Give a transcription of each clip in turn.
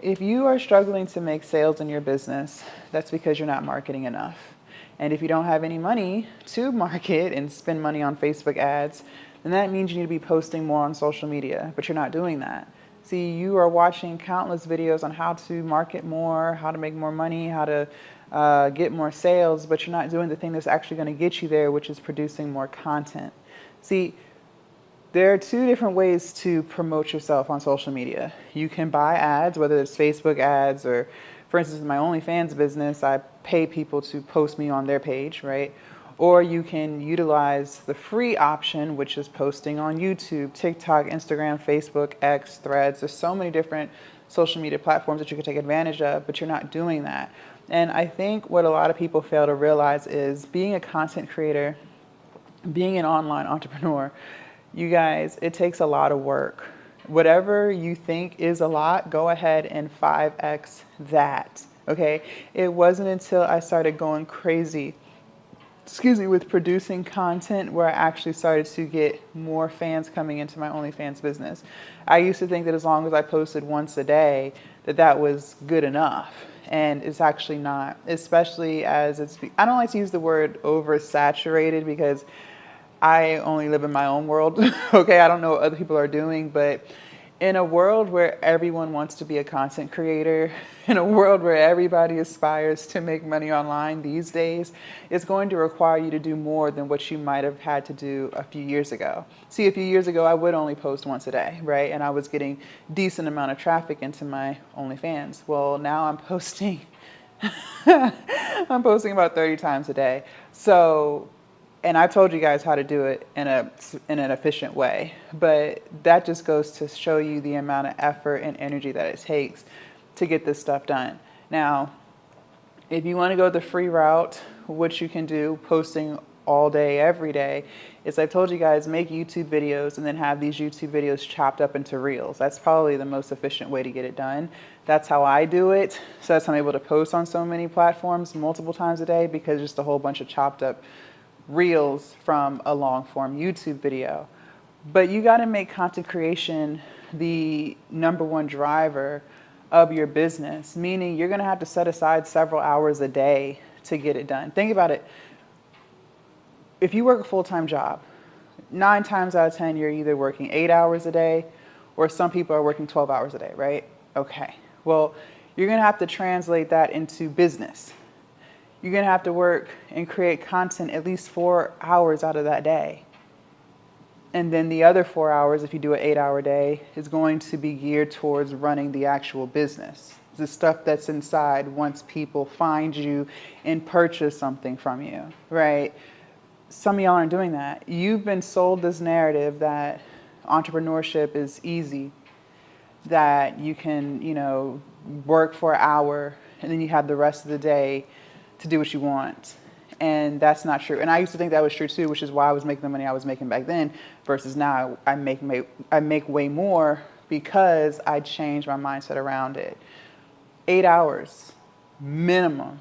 if you are struggling to make sales in your business, that's because you're not marketing enough. And if you don't have any money to market and spend money on Facebook ads, then that means you need to be posting more on social media, but you're not doing that. See, you are watching countless videos on how to market more, how to make more money, how to get more sales, but you're not doing the thing that's actually going to get you there, which is producing more content. See, there are two different ways to promote yourself on social media. You can buy ads, whether it's Facebook ads or, for instance, in my OnlyFans business, I pay people to post me on their page, right? Or you can utilize the free option, which is posting on YouTube, TikTok, Instagram, Facebook, X, Threads. There's so many different social media platforms that you can take advantage of, but you're not doing that. And I think what a lot of people fail to realize is being a content creator, being an online entrepreneur, you guys, it takes a lot of work. Whatever you think is a lot, go ahead and 5x that, okay? It wasn't until I started going crazy, with producing content where I actually started to get more fans coming into my OnlyFans business. I used to think that as long as I posted once a day, that was good enough. And it's actually not, especially as I don't like to use the word oversaturated because I only live in my own world, okay? I don't know what other people are doing, but in a world where everyone wants to be a content creator, in a world where everybody aspires to make money online these days, it's going to require you to do more than what you might have had to do a few years ago. See, a few years ago, I would only post once a day, right? And I was getting decent amount of traffic into my OnlyFans. Well, now I'm posting, I'm posting about 30 times a day. So, and I told you guys how to do it in an efficient way, but that just goes to show you the amount of effort and energy that it takes to get this stuff done. Now, if you want to go the free route, what you can do, posting all day, every day, is I've told you guys, make YouTube videos and then have these YouTube videos chopped up into reels. That's probably the most efficient way to get it done. That's how I do it. So that's how I'm able to post on so many platforms multiple times a day, because just a whole bunch of chopped up reels from a long form YouTube video. But you got to make content creation the #1 driver of your business, meaning you're going to have to set aside several hours a day to get it done. Think about it. If you work a full-time job, 9 times out of 10, you're either working 8 hours a day or some people are working 12 hours a day, right? Okay. Well, you're going to have to translate that into business. You're going to have to work and create content at least 4 hours out of that day. And then the other 4 hours, if you do an 8-hour day, is going to be geared towards running the actual business. The stuff that's inside once people find you and purchase something from you, right? Some of y'all aren't doing that. You've been sold this narrative that entrepreneurship is easy, that you can, work for an hour and then you have the rest of the day to do what you want. And that's not true. And I used to think that was true too, which is why I was making the money I was making back then, versus now I make way more because I changed my mindset around it. 8 hours, minimum.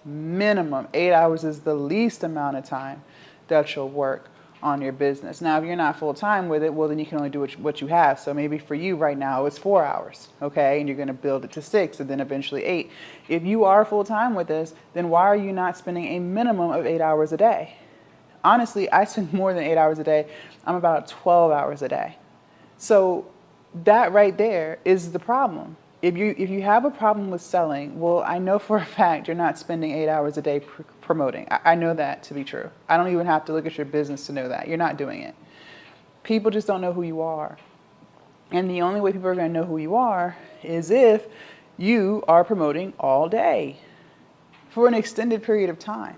8 hours is the least amount of time that you'll work on your business. Now, if you're not full time with it, well, then you can only do what you have. So maybe for you right now, it's 4 hours, okay? And you're going to build it to 6 and then eventually 8. If you are full time with this, then why are you not spending a minimum of 8 hours a day? Honestly, I spend more than 8 hours a day. I'm about 12 hours a day. So that right there is the problem. If you have a problem with selling, well, I know for a fact you're not spending 8 hours a day promoting. I know that to be true. I don't even have to look at your business to know that. You're not doing it. People just don't know who you are. And the only way people are going to know who you are is if you are promoting all day for an extended period of time.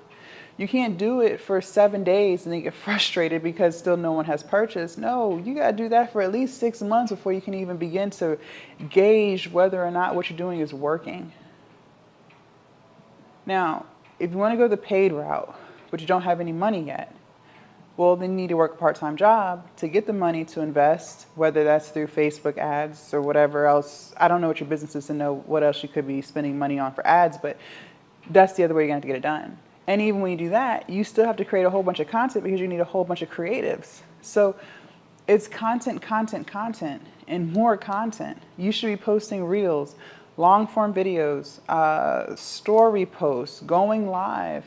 You can't do it for 7 days and then get frustrated because still no one has purchased. No, you got to do that for at least 6 months before you can even begin to gauge whether or not what you're doing is working. Now, if you want to go the paid route, but you don't have any money yet, well, then you need to work a part-time job to get the money to invest, whether that's through Facebook ads or whatever else. I don't know what your business is to know what else you could be spending money on for ads, but that's the other way you're going to have to get it done. And even when you do that, you still have to create a whole bunch of content because you need a whole bunch of creatives. So It's content, content, content, and more content. You should be posting reels, long form videos, story posts, going live.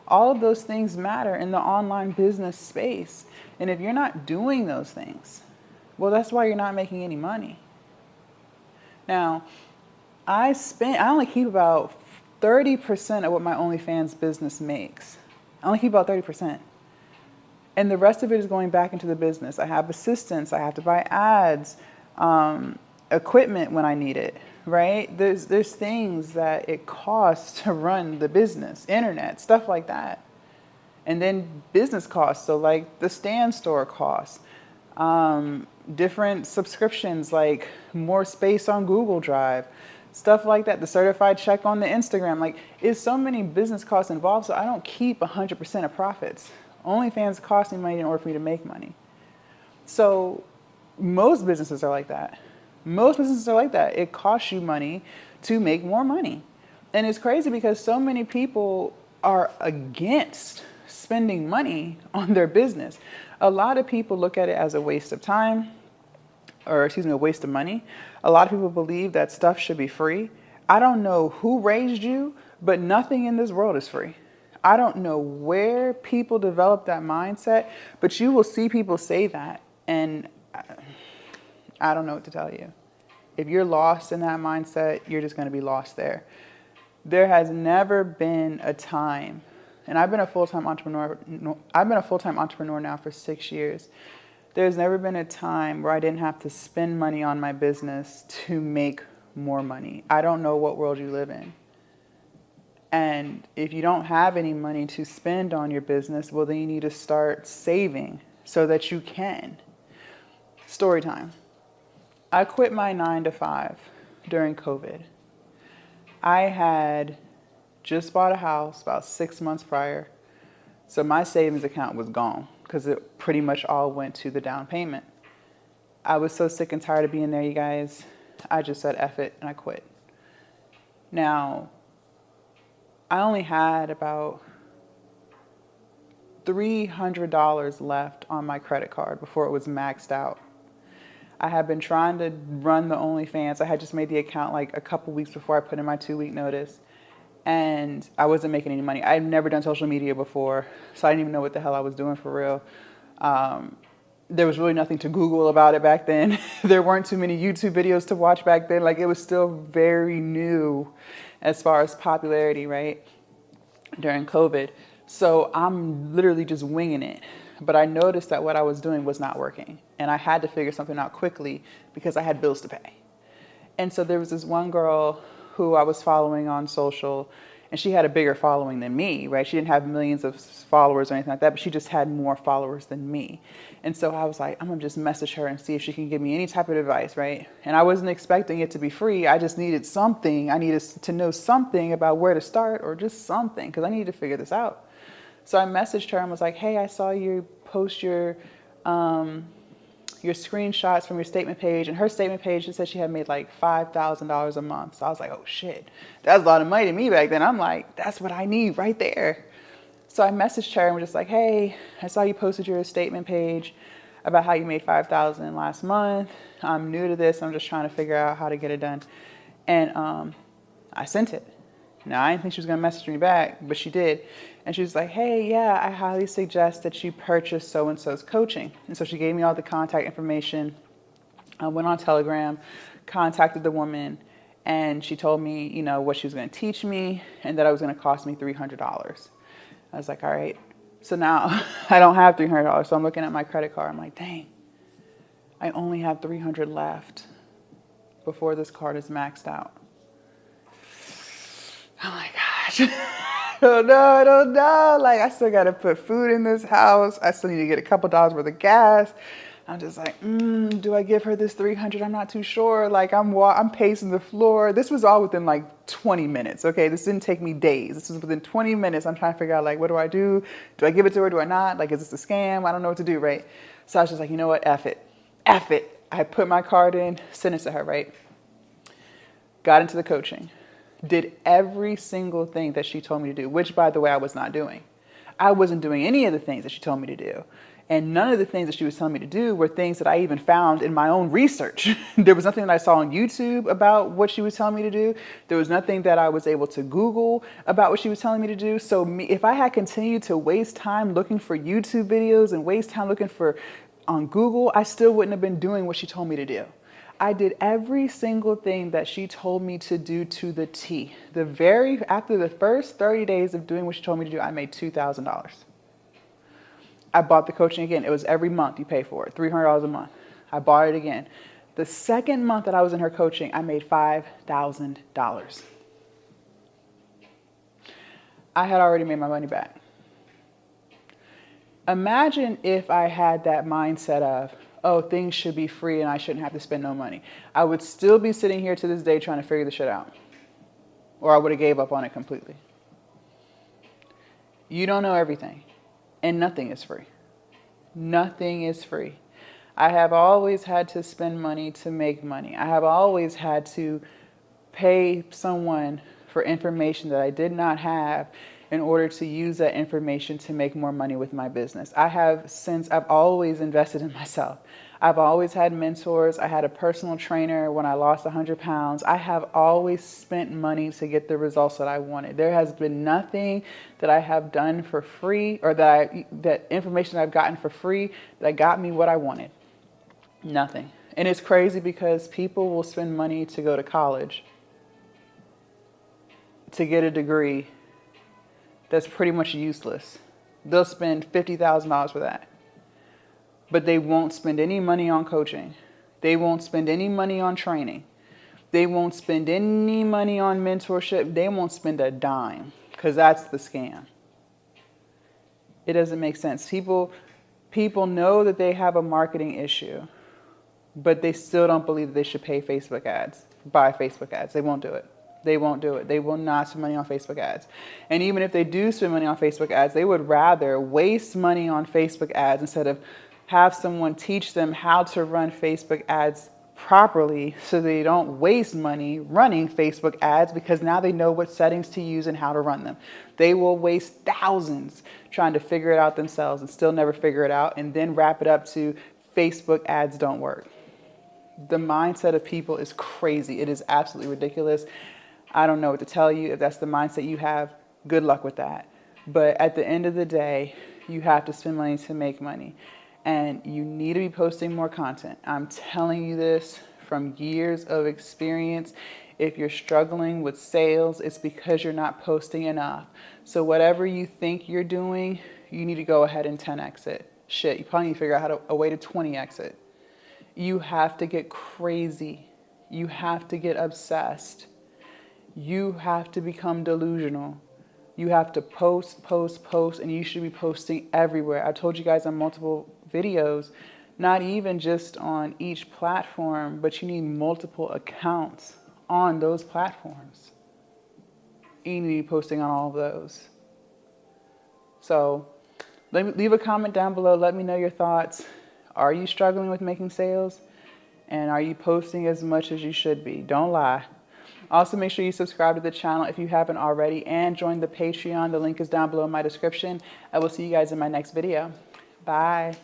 All of those things matter in the online business space. And if you're not doing those things, well, that's why you're not making any money. Now, I only keep about 30% of what my OnlyFans business makes. I only keep about 30%. And the rest of it is going back into the business. I have assistants, I have to buy ads, equipment when I need it, right? There's things that it costs to run the business, internet, stuff like that. And then business costs, so like the stand store costs, different subscriptions like more space on Google Drive, stuff like that, the certified check on the Instagram. Like, there's so many business costs involved, so I don't keep 100% of profits. OnlyFans cost me money in order for me to make money. So most businesses are like that. Most businesses are like that. It costs you money to make more money. And it's crazy because so many people are against spending money on their business. A lot of people look at it as a waste of time, or excuse me, a waste of money. A lot of people believe that stuff should be free. I don't know who raised you, but nothing in this world is free. I don't know where people develop that mindset, but you will see people say that, and I don't know what to tell you. If you're lost in that mindset, you're just going to be lost there. There has never been a time, and I've been a full-time entrepreneur now for 6 years. There's never been a time where I didn't have to spend money on my business to make more money. I don't know what world you live in. And if you don't have any money to spend on your business, well, then you need to start saving so that you can. Story time. I quit my 9-to-5 during COVID. I had just bought a house about 6 months prior, so my savings account was gone because it pretty much all went to the down payment. I was so sick and tired of being there, you guys. I just said F it and I quit. Now, I only had about $300 left on my credit card before it was maxed out. I had been trying to run the OnlyFans. I had just made the account like a couple weeks before I put in my 2-week notice. And I wasn't making any money. I had never done social media before, so I didn't even know what the hell I was doing for real. There was really nothing to Google about it back then. There weren't too many YouTube videos to watch back then. Like, it was still very new as far as popularity, right? During COVID. So I'm literally just winging it. But I noticed that what I was doing was not working. And I had to figure something out quickly because I had bills to pay. And so there was this one girl who I was following on social, and she had a bigger following than me, right? She didn't have millions of followers or anything like that, but she just had more followers than me. And so I was like, I'm gonna just message her and see if she can give me any type of advice, right? And I wasn't expecting it to be free. I just needed something. I needed to know something about where to start, or just something, because I needed to figure this out. So I messaged her and was like, hey, I saw you post your screenshots from your statement page. And her statement page, she said she had made like $5,000 a month. So I was like, oh shit, that's a lot of money to me back then. I'm like, that's what I need right there. So I messaged her and was just like, hey, I saw you posted your statement page about how you made $5,000 last month. I'm new to this. I'm just trying to figure out how to get it done. And I sent it. Now, I didn't think she was going to message me back, but she did. And she was like, hey, yeah, I highly suggest that you purchase so-and-so's coaching. And so she gave me all the contact information. I went on Telegram, contacted the woman, and she told me, you know, what she was going to teach me and that it was going to cost me $300. I was like, all right. So now I don't have $300. So I'm looking at my credit card. I'm like, dang, I only have $300 left before this card is maxed out. Oh my gosh. I don't know. Like, I still got to put food in this house. I still need to get a couple dollars worth of gas. I'm just like, do I give her this $300? I'm not too sure. Like, I'm pacing the floor. This was all within like 20 minutes. Okay. This didn't take me days. This was within 20 minutes. I'm trying to figure out, like, what do I do? Do I give it to her? Do I not? Like, is this a scam? I don't know what to do. Right. So I was just like, you know what? F it. F it. I put my card in, sent it to her. Right. Got into the coaching. Did every single thing that she told me to do, which, by the way, I was not doing. I wasn't doing any of the things that she told me to do. And none of the things that she was telling me to do were things that I even found in my own research. There was nothing that I saw on YouTube about what she was telling me to do. There was nothing that I was able to Google about what she was telling me to do. So if I had continued to waste time looking for YouTube videos and waste time looking for on Google, I still wouldn't have been doing what she told me to do. I did every single thing that she told me to do to the T. After the first 30 days of doing what she told me to do, I made $2,000. I bought the coaching again. It was every month you pay for it, $300 a month. I bought it again. The second month that I was in her coaching, I made $5,000. I had already made my money back. Imagine if I had that mindset of, oh, things should be free and I shouldn't have to spend no money. I would still be sitting here to this day trying to figure the shit out. Or I would have gave up on it completely. You don't know everything. And nothing is free. Nothing is free. I have always had to spend money to make money. I have always had to pay someone for information that I did not have in order to use that information to make more money with my business. I've always invested in myself. I've always had mentors. I had a personal trainer when I lost 100 pounds. I have always spent money to get the results that I wanted. There has been nothing that I have done for free or that information I've gotten for free that got me what I wanted. Nothing. And it's crazy because people will spend money to go to college to get a degree that's pretty much useless. They'll spend $50,000 for that. But they won't spend any money on coaching. They won't spend any money on training. They won't spend any money on mentorship. They won't spend a dime because that's the scam. It doesn't make sense. People know that they have a marketing issue, but they still don't believe that they should pay Facebook ads, buy Facebook ads. They won't do it. They won't do it. They will not spend money on Facebook ads. And even if they do spend money on Facebook ads, they would rather waste money on Facebook ads instead of have someone teach them how to run Facebook ads properly so they don't waste money running Facebook ads because now they know what settings to use and how to run them. They will waste thousands trying to figure it out themselves and still never figure it out and then wrap it up to Facebook ads don't work. The mindset of people is crazy. It is absolutely ridiculous. I don't know what to tell you. If that's the mindset you have, good luck with that. But at the end of the day, you have to spend money to make money. And you need to be posting more content. I'm telling you this from years of experience. If you're struggling with sales, it's because you're not posting enough. So whatever you think you're doing, you need to go ahead and 10x it. Shit, you probably need to figure out a way to 20x it. You have to get crazy. You have to get obsessed. You have to become delusional. You have to post, and you should be posting everywhere. I told you guys on multiple videos, not even just on each platform, but you need multiple accounts on those platforms. You need to be posting on all of those. So leave a comment down below. Let me know your thoughts. Are you struggling with making sales? And are you posting as much as you should be? Don't lie. Also, make sure you subscribe to the channel if you haven't already and join the Patreon. The link is down below in my description. I will see you guys in my next video. Bye.